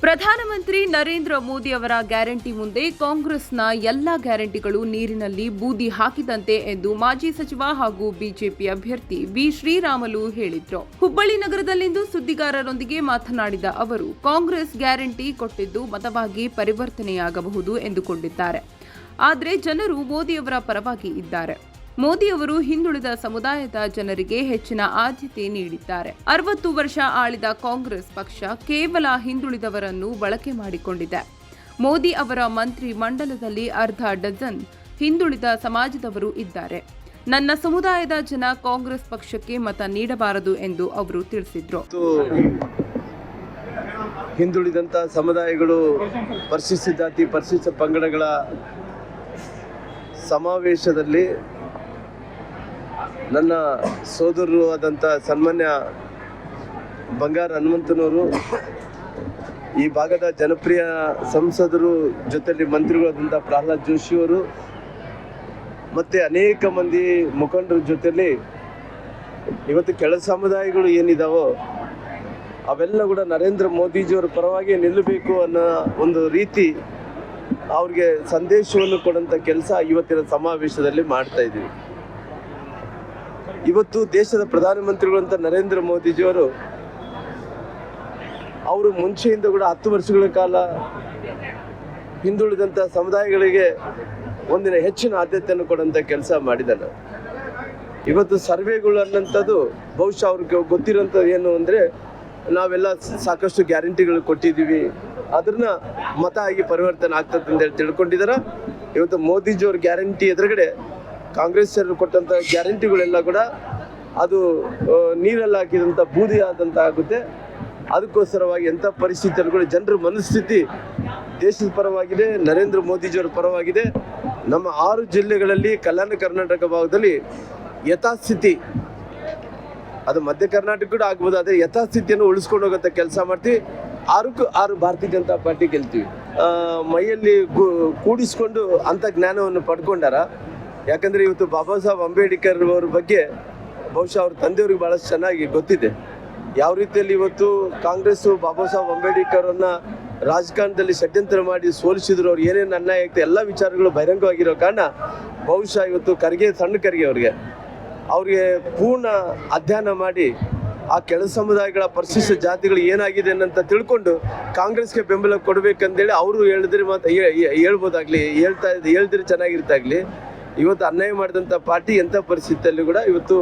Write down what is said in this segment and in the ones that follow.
ಪ್ರಧಾನಮಂತ್ರಿ ನರೇಂದ್ರ ಮೋದಿ ಅವರ ಗ್ಯಾರಂಟಿ ಮುಂದೆ ಕಾಂಗ್ರೆಸ್ನ ಎಲ್ಲಾ ಗ್ಯಾರಂಟಿಗಳು ನೀರಿನಲ್ಲಿ ಬೂದಿ ಹಾಕಿದಂತೆ ಎಂದು ಮಾಜಿ ಸಚಿವ ಹಾಗೂ ಬಿಜೆಪಿ ಅಭ್ಯರ್ಥಿ ಬಿ ಶ್ರೀರಾಮುಲು ಹೇಳಿದರು. ಹುಬ್ಬಳ್ಳಿ ನಗರದಲ್ಲಿಂದು ಸುದ್ದಿಗಾರರೊಂದಿಗೆ ಮಾತನಾಡಿದ ಅವರು, ಕಾಂಗ್ರೆಸ್ ಗ್ಯಾರಂಟಿ ಕೊಟ್ಟಿದ್ದು ಮತವಾಗಿ ಪರಿವರ್ತನೆಯಾಗಬಹುದು ಎಂದುಕೊಂಡಿದ್ದಾರೆ. ಆದರೆ ಜನರು ಮೋದಿಯವರ ಪರವಾಗಿ ಇದ್ದಾರೆ. ಮೋದಿಯವರು ಹಿಂದುಳಿದ ಸಮುದಾಯದ ಜನರಿಗೆ ಹೆಚ್ಚಿನ ಆದ್ಯತೆ ನೀಡಿದ್ದಾರೆ. 60 ವರ್ಷ ಆಳಿದ ಕಾಂಗ್ರೆಸ್ ಪಕ್ಷ ಕೇವಲ ಹಿಂದುಳಿದವರನ್ನು ಬಳಕೆ ಮಾಡಿಕೊಂಡಿದೆ. ಮೋದಿ ಅವರ ಮಂತ್ರಿ ಮಂಡಲದಲ್ಲಿ ಅರ್ಧ ಡಜನ್ ಹಿಂದುಳಿದ ಸಮಾಜದವರು ಇದ್ದಾರೆ. ನನ್ನ ಸಮುದಾಯದ ಜನ ಕಾಂಗ್ರೆಸ್ ಪಕ್ಷಕ್ಕೆ ಮತ ನೀಡಬಾರದು ಎಂದು ಅವರು ತಿಳಿಸಿದರು. ಹಿಂದುಳಿದಂಥ ಸಮುದಾಯಗಳು, ಪರಿಶಿಷ್ಟ ಜಾತಿ, ಪರಿಶಿಷ್ಟ ಪಂಗಡಗಳ ಸಮಾವೇಶದಲ್ಲಿ ನನ್ನ ಸೋದರರು ಆದಂಥ ಸನ್ಮಾನ್ಯ ಬಂಗಾರ ಹನುಮಂತನವರು, ಈ ಭಾಗದ ಜನಪ್ರಿಯ ಸಂಸದರು ಜೊತೆಯಲ್ಲಿ ಮಂತ್ರಿಗಳಾದಂಥ ಪ್ರಹ್ಲಾದ್ ಜೋಶಿಯವರು ಮತ್ತು ಅನೇಕ ಮಂದಿ ಮುಖಂಡರ ಜೊತೆಯಲ್ಲಿ ಇವತ್ತು ಕೆಳ ಸಮುದಾಯಗಳು ಏನಿದಾವೋ ಅವೆಲ್ಲ ಕೂಡ ನರೇಂದ್ರ ಮೋದಿಜಿಯವರ ಪರವಾಗಿ ನಿಲ್ಲಬೇಕು ಅನ್ನೋ ಒಂದು ರೀತಿ ಅವ್ರಿಗೆ ಸಂದೇಶವನ್ನು ಕೊಡುವಂಥ ಕೆಲಸ ಇವತ್ತಿನ ಸಮಾವೇಶದಲ್ಲಿ ಮಾಡ್ತಾ ಇದ್ದೀವಿ. ಇವತ್ತು ದೇಶದ ಪ್ರಧಾನಮಂತ್ರಿಗಳಂತ ನರೇಂದ್ರ ಮೋದಿಜಿಯವರು ಅವರು ಮುಂಚೆಯಿಂದ ಕೂಡ 10 ವರ್ಷಗಳ ಕಾಲ ಹಿಂದುಳಿದಂಥ ಸಮುದಾಯಗಳಿಗೆ ಒಂದಿನ ಹೆಚ್ಚಿನ ಆದ್ಯತೆಯನ್ನು ಕೊಡುವಂಥ ಕೆಲಸ ಮಾಡಿದ್ದಾರೆ. ಇವತ್ತು ಸರ್ವೆಗಳು ಅನ್ನೋಂಥದ್ದು ಬಹುಶಃ ಅವ್ರಿಗೆ ಗೊತ್ತಿರೋಂಥದ್ದು ಏನು ಅಂದರೆ, ನಾವೆಲ್ಲ ಸಾಕಷ್ಟು ಗ್ಯಾರಂಟಿಗಳು ಕೊಟ್ಟಿದ್ದೀವಿ, ಅದನ್ನ ಮತ ಆಗಿ ಪರಿವರ್ತನೆ ಆಗ್ತದೆ ಅಂತೇಳಿ ತಿಳ್ಕೊಂಡಿದ್ದಾರೆ. ಇವತ್ತು ಮೋದಿಜಿಯವ್ರ ಗ್ಯಾರಂಟಿ ಎದುರುಗಡೆ ಕಾಂಗ್ರೆಸ್ ಕೊಟ್ಟಂಥ ಗ್ಯಾರಂಟಿಗಳೆಲ್ಲ ಕೂಡ ಅದು ನೀರಲ್ಲಿ ಹಾಕಿದಂಥ ಬೂದಿ ಆದಂಥ ಆಗುತ್ತೆ. ಅದಕ್ಕೋಸ್ಕರವಾಗಿ ಎಂಥ ಪರಿಸ್ಥಿತಿಯಲ್ಲಿ ಕೂಡ ಜನರ ಮನಸ್ಥಿತಿ ದೇಶದ ಪರವಾಗಿದೆ, ನರೇಂದ್ರ ಮೋದಿಜಿಯವರ ಪರವಾಗಿದೆ. ನಮ್ಮ 6 ಜಿಲ್ಲೆಗಳಲ್ಲಿ ಕಲ್ಯಾಣ ಕರ್ನಾಟಕ ಭಾಗದಲ್ಲಿ ಯಥಾಸ್ಥಿತಿ, ಅದು ಮಧ್ಯ ಕರ್ನಾಟಕ ಕೂಡ ಆಗ್ಬೋದು, ಆದರೆ ಯಥಾಸ್ಥಿತಿಯನ್ನು ಉಳಿಸ್ಕೊಂಡು ಹೋಗೋಂಥ ಕೆಲಸ ಮಾಡ್ತೀವಿ. 6ಕ್ಕೂ 6 ಭಾರತೀಯ ಜನತಾ ಪಾರ್ಟಿ ಗೆಲ್ತೀವಿ. ಮೈಯಲ್ಲಿ ಕೂಡಿಸ್ಕೊಂಡು ಅಂಥ ಜ್ಞಾನವನ್ನು ಪಡ್ಕೊಂಡಾರ. ಯಾಕಂದರೆ ಇವತ್ತು ಬಾಬಾ ಸಾಹೇಬ್ ಅಂಬೇಡ್ಕರ್ ಅವ್ರ ಬಗ್ಗೆ ಬಹುಶಃ ಅವ್ರ ತಂದೆಯವ್ರಿಗೆ ಭಾಳಷ್ಟು ಚೆನ್ನಾಗಿ ಗೊತ್ತಿದೆ. ಯಾವ ರೀತಿಯಲ್ಲಿ ಇವತ್ತು ಕಾಂಗ್ರೆಸ್ಸು ಬಾಬಾ ಸಾಹೇಬ್ ಅಂಬೇಡ್ಕರನ್ನು ರಾಜಕಾರಣದಲ್ಲಿ ಷಡ್ಯಂತ್ರ ಮಾಡಿ ಸೋಲಿಸಿದ್ರು, ಅವ್ರು ಏನೇನು ಅನ್ಯಾಯ ಆಗ್ತದೆ ಎಲ್ಲ ವಿಚಾರಗಳು ಬಹಿರಂಗವಾಗಿರೋ ಕಾರಣ ಬಹುಶಃ ಇವತ್ತು ಸಣ್ಣ ಖರ್ಗೆ ಅವ್ರಿಗೆ ಪೂರ್ಣ ಅಧ್ಯಯನ ಮಾಡಿ ಆ ಕೆಳ ಸಮುದಾಯಗಳ ಪರಿಶಿಷ್ಟ ಜಾತಿಗಳು ಏನಾಗಿದೆ ಅನ್ನಂತ ತಿಳ್ಕೊಂಡು ಕಾಂಗ್ರೆಸ್ಗೆ ಬೆಂಬಲ ಕೊಡಬೇಕಂತೇಳಿ ಅವರು ಹೇಳಿದ್ರೆ ಮಾತ್ರ ಹೇಳ್ಬೋದಾಗ್ಲಿ, ಹೇಳ್ದಿದ್ರೆ ಚೆನ್ನಾಗಿರ್ತಾಗ್ಲಿ. ಇವತ್ತು ಅನ್ಯಾಯ ಮಾಡಿದಂಥ ಪಾರ್ಟಿ ಎಂಥ ಪರಿಸ್ಥಿತಿಯಲ್ಲಿ ಕೂಡ ಇವತ್ತು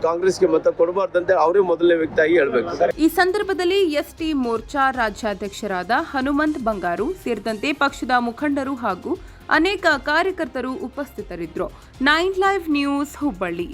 ಕಾಂಗ್ರೆಸ್ಗೆ ಮತ ಕೊಡಬಾರ್ದಂತೆ ಅವರೇ ಮೊದಲನೇ ವ್ಯಕ್ತಿಯಾಗಿ ಹೇಳ್ಬೇಕು. ಈ ಸಂದರ್ಭದಲ್ಲಿ ಎಸ್ಟಿ ಮೋರ್ಚಾ ರಾಜ್ಯಾಧ್ಯಕ್ಷರಾದ ಹನುಮಂತ್ ಬಂಗಾರು ಸೇರಿದಂತೆ ಪಕ್ಷದ ಮುಖಂಡರು ಹಾಗೂ ಅನೇಕ ಕಾರ್ಯಕರ್ತರು ಉಪಸ್ಥಿತರಿದ್ದರು. 9 ಲೈವ್ ನ್ಯೂಸ್, ಹುಬ್ಬಳ್ಳಿ.